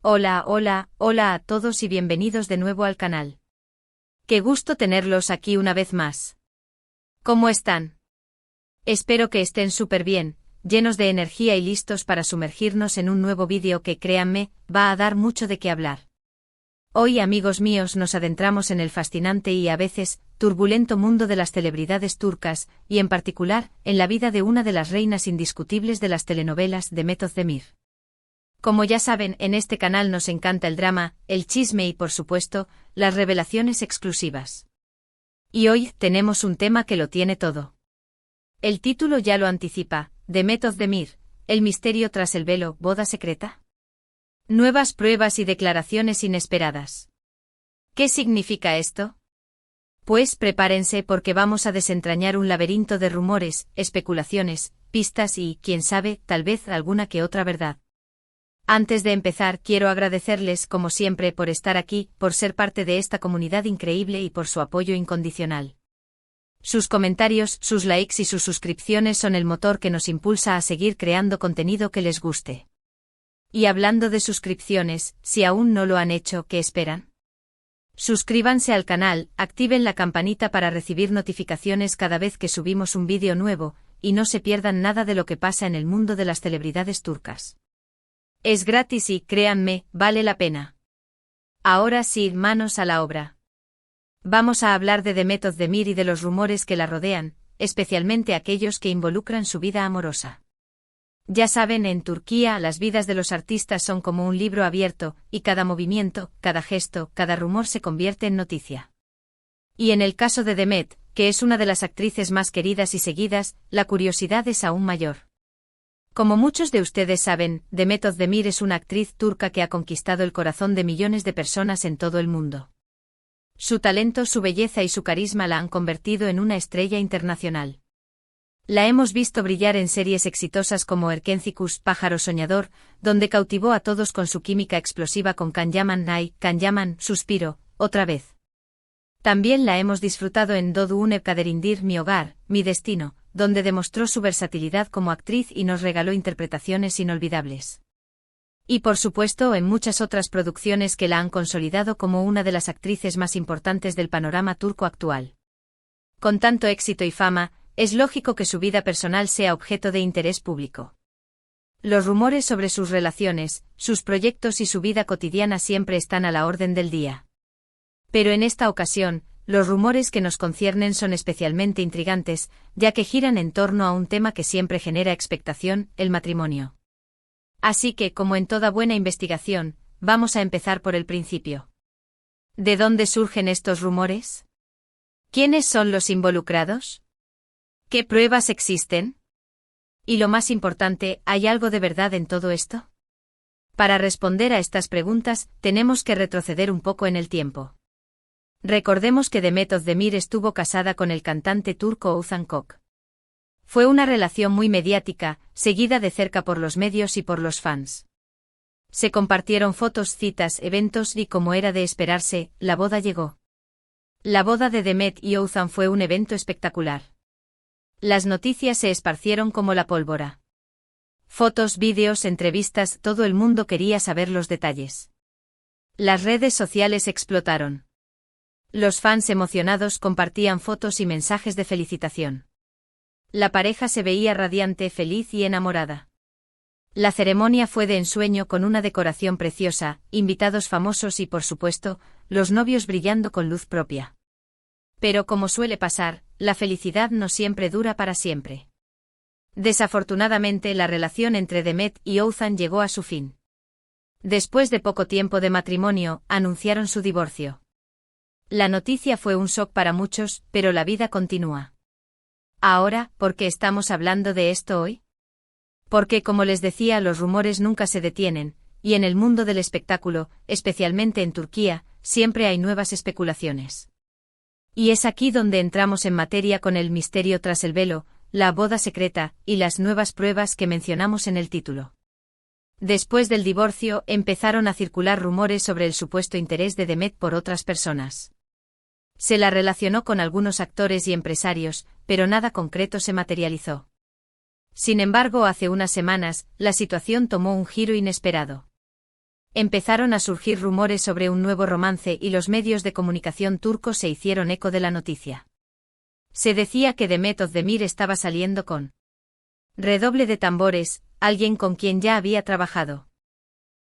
Hola a todos y bienvenidos de nuevo al canal. Qué gusto tenerlos aquí una vez más. ¿Cómo están? Espero que estén súper bien, llenos de energía y listos para sumergirnos en un nuevo vídeo que, créanme, va a dar mucho de qué hablar. Hoy, amigos míos, nos adentramos en el fascinante y a veces turbulento mundo de las celebridades turcas, y en particular, en la vida de una de las reinas indiscutibles de las telenovelas, Demet Özdemir. Como ya saben, en este canal nos encanta el drama, el chisme y, por supuesto, las revelaciones exclusivas. Y hoy tenemos un tema que lo tiene todo. El título ya lo anticipa: Demet Özdemir, el misterio tras el velo, boda secreta. Nuevas pruebas y declaraciones inesperadas. ¿Qué significa esto? Pues prepárense porque vamos a desentrañar un laberinto de rumores, especulaciones, pistas y, quién sabe, tal vez alguna que otra verdad. Antes de empezar, quiero agradecerles, como siempre, por estar aquí, por ser parte de esta comunidad increíble y por su apoyo incondicional. Sus comentarios, sus likes y sus suscripciones son el motor que nos impulsa a seguir creando contenido que les guste. Y hablando de suscripciones, si aún no lo han hecho, ¿qué esperan? Suscríbanse al canal, activen la campanita para recibir notificaciones cada vez que subimos un vídeo nuevo, y no se pierdan nada de lo que pasa en el mundo de las celebridades turcas. Es gratis y, créanme, vale la pena. Ahora sí, manos a la obra. Vamos a hablar de Demet Özdemir y de los rumores que la rodean, especialmente aquellos que involucran su vida amorosa. Ya saben, en Turquía las vidas de los artistas son como un libro abierto, y cada movimiento, cada gesto, cada rumor se convierte en noticia. Y en el caso de Demet, que es una de las actrices más queridas y seguidas, la curiosidad es aún mayor. Como muchos de ustedes saben, Demet Özdemir es una actriz turca que ha conquistado el corazón de millones de personas en todo el mundo. Su talento, su belleza y su carisma la han convertido en una estrella internacional. La hemos visto brillar en series exitosas como Erkencikus, Pájaro Soñador, donde cautivó a todos con su química explosiva con Can Yaman Nay, Can Yaman, Suspiro, otra vez. También la hemos disfrutado en Doğduğun Ev Kaderindir, Mi Hogar, Mi Destino, donde demostró su versatilidad como actriz y nos regaló interpretaciones inolvidables. Y por supuesto en muchas otras producciones que la han consolidado como una de las actrices más importantes del panorama turco actual. Con tanto éxito y fama, es lógico que su vida personal sea objeto de interés público. Los rumores sobre sus relaciones, sus proyectos y su vida cotidiana siempre están a la orden del día. Pero en esta ocasión, los rumores que nos conciernen son especialmente intrigantes, ya que giran en torno a un tema que siempre genera expectación: el matrimonio. Así que, como en toda buena investigación, vamos a empezar por el principio. ¿De dónde surgen estos rumores? ¿Quiénes son los involucrados? ¿Qué pruebas existen? Y lo más importante, ¿hay algo de verdad en todo esto? Para responder a estas preguntas, tenemos que retroceder un poco en el tiempo. Recordemos que Demet Özdemir estuvo casada con el cantante turco Oğuzhan Koç. Fue una relación muy mediática, seguida de cerca por los medios y por los fans. Se compartieron fotos, citas, eventos y, como era de esperarse, la boda llegó. La boda de Demet y Oğuzhan fue un evento espectacular. Las noticias se esparcieron como la pólvora. Fotos, vídeos, entrevistas, todo el mundo quería saber los detalles. Las redes sociales explotaron. Los fans emocionados compartían fotos y mensajes de felicitación. La pareja se veía radiante, feliz y enamorada. La ceremonia fue de ensueño con una decoración preciosa, invitados famosos y, por supuesto, los novios brillando con luz propia. Pero como suele pasar, la felicidad no siempre dura para siempre. Desafortunadamente, la relación entre Demet y Oğuzhan llegó a su fin. Después de poco tiempo de matrimonio, anunciaron su divorcio. La noticia fue un shock para muchos, pero la vida continúa. Ahora, ¿por qué estamos hablando de esto hoy? Porque, como les decía, los rumores nunca se detienen, y en el mundo del espectáculo, especialmente en Turquía, siempre hay nuevas especulaciones. Y es aquí donde entramos en materia con el misterio tras el velo, la boda secreta, y las nuevas pruebas que mencionamos en el título. Después del divorcio, empezaron a circular rumores sobre el supuesto interés de Demet por otras personas. Se la relacionó con algunos actores y empresarios, pero nada concreto se materializó. Sin embargo, hace unas semanas, la situación tomó un giro inesperado. Empezaron a surgir rumores sobre un nuevo romance y los medios de comunicación turcos se hicieron eco de la noticia. Se decía que Demet Özdemir estaba saliendo con redoble de tambores, alguien con quien ya había trabajado.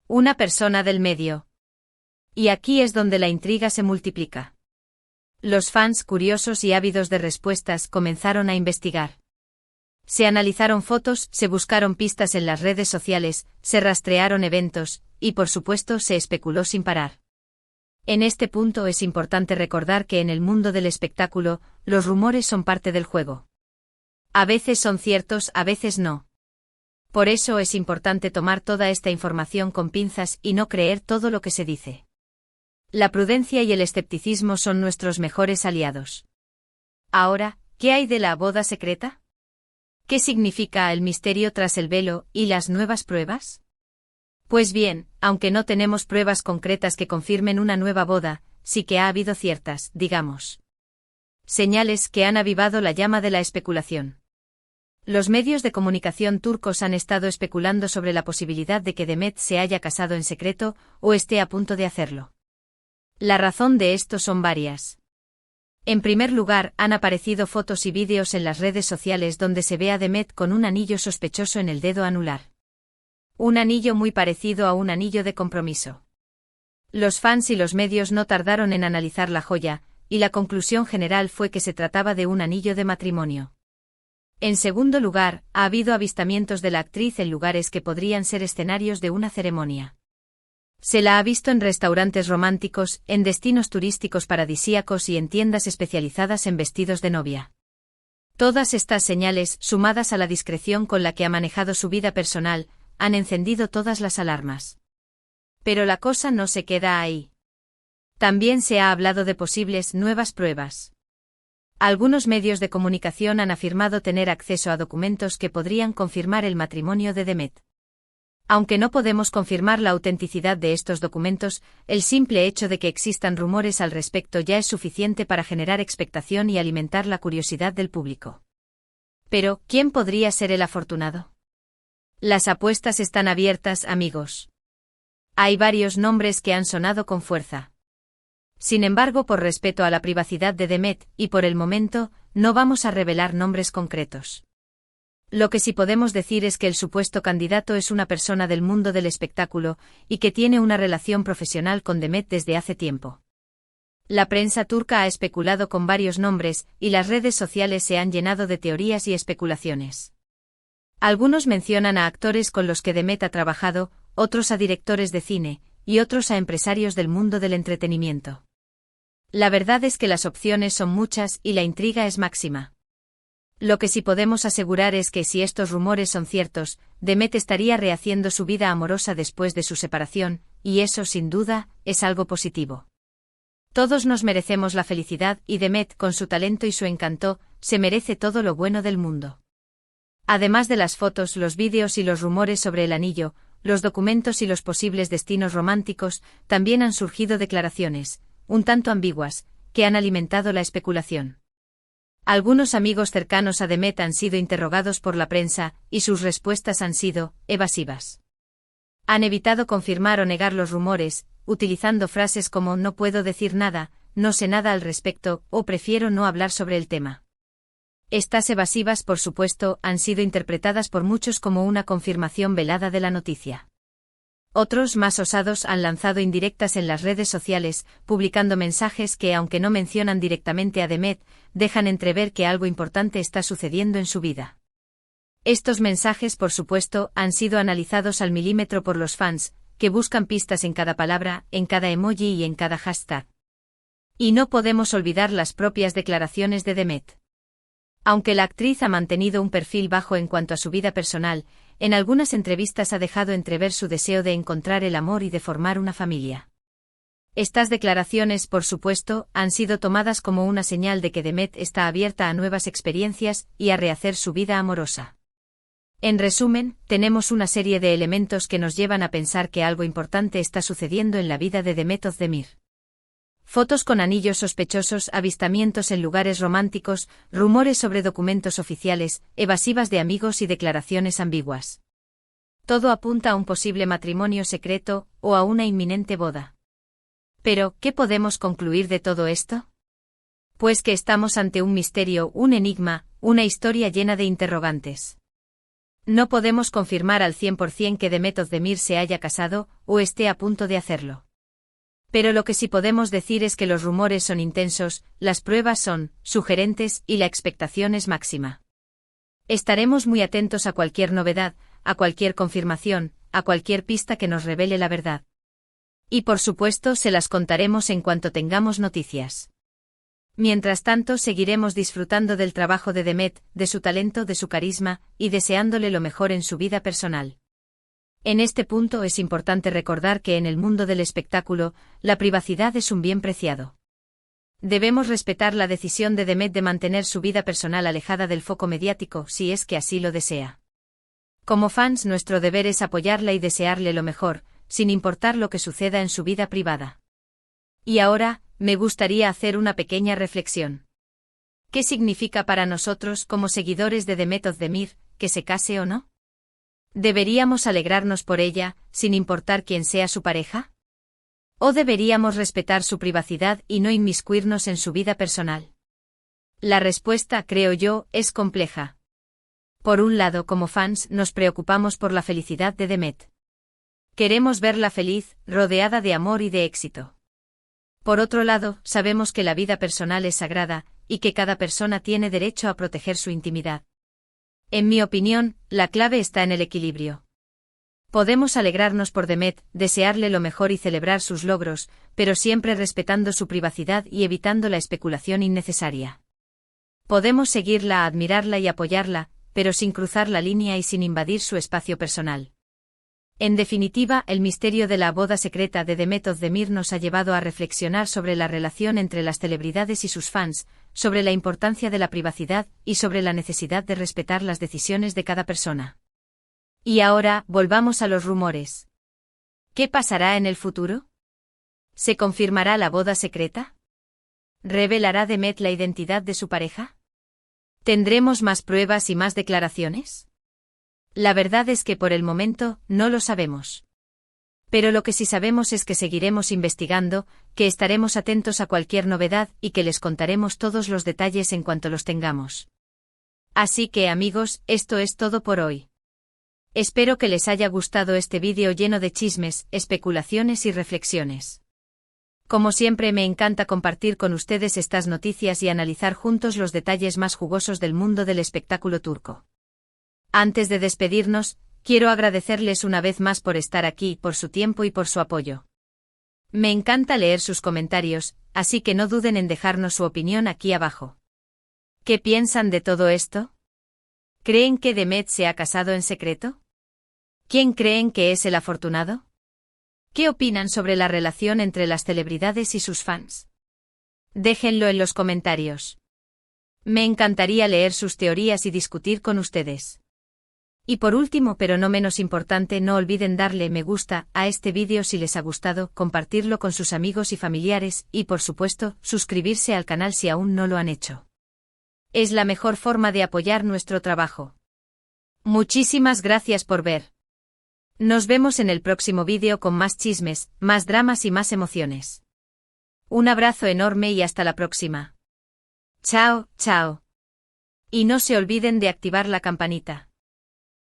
Una persona del medio. Y aquí es donde la intriga se multiplica. Los fans curiosos y ávidos de respuestas comenzaron a investigar. Se analizaron fotos, se buscaron pistas en las redes sociales, se rastrearon eventos, y por supuesto se especuló sin parar. En este punto es importante recordar que en el mundo del espectáculo, los rumores son parte del juego. A veces son ciertos, a veces no. Por eso es importante tomar toda esta información con pinzas y no creer todo lo que se dice. La prudencia y el escepticismo son nuestros mejores aliados. Ahora, ¿qué hay de la boda secreta? ¿Qué significa el misterio tras el velo y las nuevas pruebas? Pues bien, aunque no tenemos pruebas concretas que confirmen una nueva boda, sí que ha habido ciertas, digamos, señales que han avivado la llama de la especulación. Los medios de comunicación turcos han estado especulando sobre la posibilidad de que Demet se haya casado en secreto o esté a punto de hacerlo. La razón de esto son varias. En primer lugar, han aparecido fotos y vídeos en las redes sociales donde se ve a Demet con un anillo sospechoso en el dedo anular. Un anillo muy parecido a un anillo de compromiso. Los fans y los medios no tardaron en analizar la joya, y la conclusión general fue que se trataba de un anillo de matrimonio. En segundo lugar, ha habido avistamientos de la actriz en lugares que podrían ser escenarios de una ceremonia. Se la ha visto en restaurantes románticos, en destinos turísticos paradisíacos y en tiendas especializadas en vestidos de novia. Todas estas señales, sumadas a la discreción con la que ha manejado su vida personal, han encendido todas las alarmas. Pero la cosa no se queda ahí. También se ha hablado de posibles nuevas pruebas. Algunos medios de comunicación han afirmado tener acceso a documentos que podrían confirmar el matrimonio de Demet. Aunque no podemos confirmar la autenticidad de estos documentos, el simple hecho de que existan rumores al respecto ya es suficiente para generar expectación y alimentar la curiosidad del público. Pero, ¿quién podría ser el afortunado? Las apuestas están abiertas, amigos. Hay varios nombres que han sonado con fuerza. Sin embargo, por respeto a la privacidad de Demet, y por el momento, no vamos a revelar nombres concretos. Lo que sí podemos decir es que el supuesto candidato es una persona del mundo del espectáculo, y que tiene una relación profesional con Demet desde hace tiempo. La prensa turca ha especulado con varios nombres, y las redes sociales se han llenado de teorías y especulaciones. Algunos mencionan a actores con los que Demet ha trabajado, otros a directores de cine, y otros a empresarios del mundo del entretenimiento. La verdad es que las opciones son muchas y la intriga es máxima. Lo que sí podemos asegurar es que si estos rumores son ciertos, Demet estaría rehaciendo su vida amorosa después de su separación, y eso sin duda, es algo positivo. Todos nos merecemos la felicidad y Demet, con su talento y su encanto, se merece todo lo bueno del mundo. Además de las fotos, los vídeos y los rumores sobre el anillo, los documentos y los posibles destinos románticos, también han surgido declaraciones, un tanto ambiguas, que han alimentado la especulación. Algunos amigos cercanos a Demet han sido interrogados por la prensa, y sus respuestas han sido evasivas. Han evitado confirmar o negar los rumores, utilizando frases como "no puedo decir nada", "no sé nada al respecto" o "prefiero no hablar sobre el tema". Estas evasivas, por supuesto, han sido interpretadas por muchos como una confirmación velada de la noticia. Otros, más osados, han lanzado indirectas en las redes sociales, publicando mensajes que, aunque no mencionan directamente a Demet, dejan entrever que algo importante está sucediendo en su vida. Estos mensajes, por supuesto, han sido analizados al milímetro por los fans, que buscan pistas en cada palabra, en cada emoji y en cada hashtag. Y no podemos olvidar las propias declaraciones de Demet. Aunque la actriz ha mantenido un perfil bajo en cuanto a su vida personal, en algunas entrevistas ha dejado entrever su deseo de encontrar el amor y de formar una familia. Estas declaraciones, por supuesto, han sido tomadas como una señal de que Demet está abierta a nuevas experiencias y a rehacer su vida amorosa. En resumen, tenemos una serie de elementos que nos llevan a pensar que algo importante está sucediendo en la vida de Demet Özdemir. Fotos con anillos sospechosos, avistamientos en lugares románticos, rumores sobre documentos oficiales, evasivas de amigos y declaraciones ambiguas. Todo apunta a un posible matrimonio secreto o a una inminente boda. Pero, ¿qué podemos concluir de todo esto? Pues que estamos ante un misterio, un enigma, una historia llena de interrogantes. No podemos confirmar al 100% que Demet Özdemir se haya casado, o esté a punto de hacerlo. Pero lo que sí podemos decir es que los rumores son intensos, las pruebas son sugerentes y la expectación es máxima. Estaremos muy atentos a cualquier novedad, a cualquier confirmación, a cualquier pista que nos revele la verdad. Y por supuesto se las contaremos en cuanto tengamos noticias. Mientras tanto seguiremos disfrutando del trabajo de Demet, de su talento, de su carisma, y deseándole lo mejor en su vida personal. En este punto es importante recordar que en el mundo del espectáculo, la privacidad es un bien preciado. Debemos respetar la decisión de Demet de mantener su vida personal alejada del foco mediático, si es que así lo desea. Como fans, nuestro deber es apoyarla y desearle lo mejor, sin importar lo que suceda en su vida privada. Y ahora, me gustaría hacer una pequeña reflexión. ¿Qué significa para nosotros, como seguidores de Demet Özdemir, que se case o no? ¿Deberíamos alegrarnos por ella, sin importar quién sea su pareja? ¿O deberíamos respetar su privacidad y no inmiscuirnos en su vida personal? La respuesta, creo yo, es compleja. Por un lado, como fans, nos preocupamos por la felicidad de Demet. Queremos verla feliz, rodeada de amor y de éxito. Por otro lado, sabemos que la vida personal es sagrada, y que cada persona tiene derecho a proteger su intimidad. En mi opinión, la clave está en el equilibrio. Podemos alegrarnos por Demet, desearle lo mejor y celebrar sus logros, pero siempre respetando su privacidad y evitando la especulación innecesaria. Podemos seguirla, admirarla y apoyarla, pero sin cruzar la línea y sin invadir su espacio personal. En definitiva, el misterio de la boda secreta de Demet Özdemir nos ha llevado a reflexionar sobre la relación entre las celebridades y sus fans, sobre la importancia de la privacidad y sobre la necesidad de respetar las decisiones de cada persona. Y ahora, volvamos a los rumores. ¿Qué pasará en el futuro? ¿Se confirmará la boda secreta? ¿Revelará Demet la identidad de su pareja? ¿Tendremos más pruebas y más declaraciones? La verdad es que por el momento, no lo sabemos. Pero lo que sí sabemos es que seguiremos investigando, que estaremos atentos a cualquier novedad y que les contaremos todos los detalles en cuanto los tengamos. Así que amigos, esto es todo por hoy. Espero que les haya gustado este vídeo lleno de chismes, especulaciones y reflexiones. Como siempre me encanta compartir con ustedes estas noticias y analizar juntos los detalles más jugosos del mundo del espectáculo turco. Antes de despedirnos, quiero agradecerles una vez más por estar aquí, por su tiempo y por su apoyo. Me encanta leer sus comentarios, así que no duden en dejarnos su opinión aquí abajo. ¿Qué piensan de todo esto? ¿Creen que Demet se ha casado en secreto? ¿Quién creen que es el afortunado? ¿Qué opinan sobre la relación entre las celebridades y sus fans? Déjenlo en los comentarios. Me encantaría leer sus teorías y discutir con ustedes. Y por último, pero no menos importante, no olviden darle me gusta a este vídeo si les ha gustado, compartirlo con sus amigos y familiares, y por supuesto, suscribirse al canal si aún no lo han hecho. Es la mejor forma de apoyar nuestro trabajo. Muchísimas gracias por ver. Nos vemos en el próximo vídeo con más chismes, más dramas y más emociones. Un abrazo enorme y hasta la próxima. Chao, chao. Y no se olviden de activar la campanita.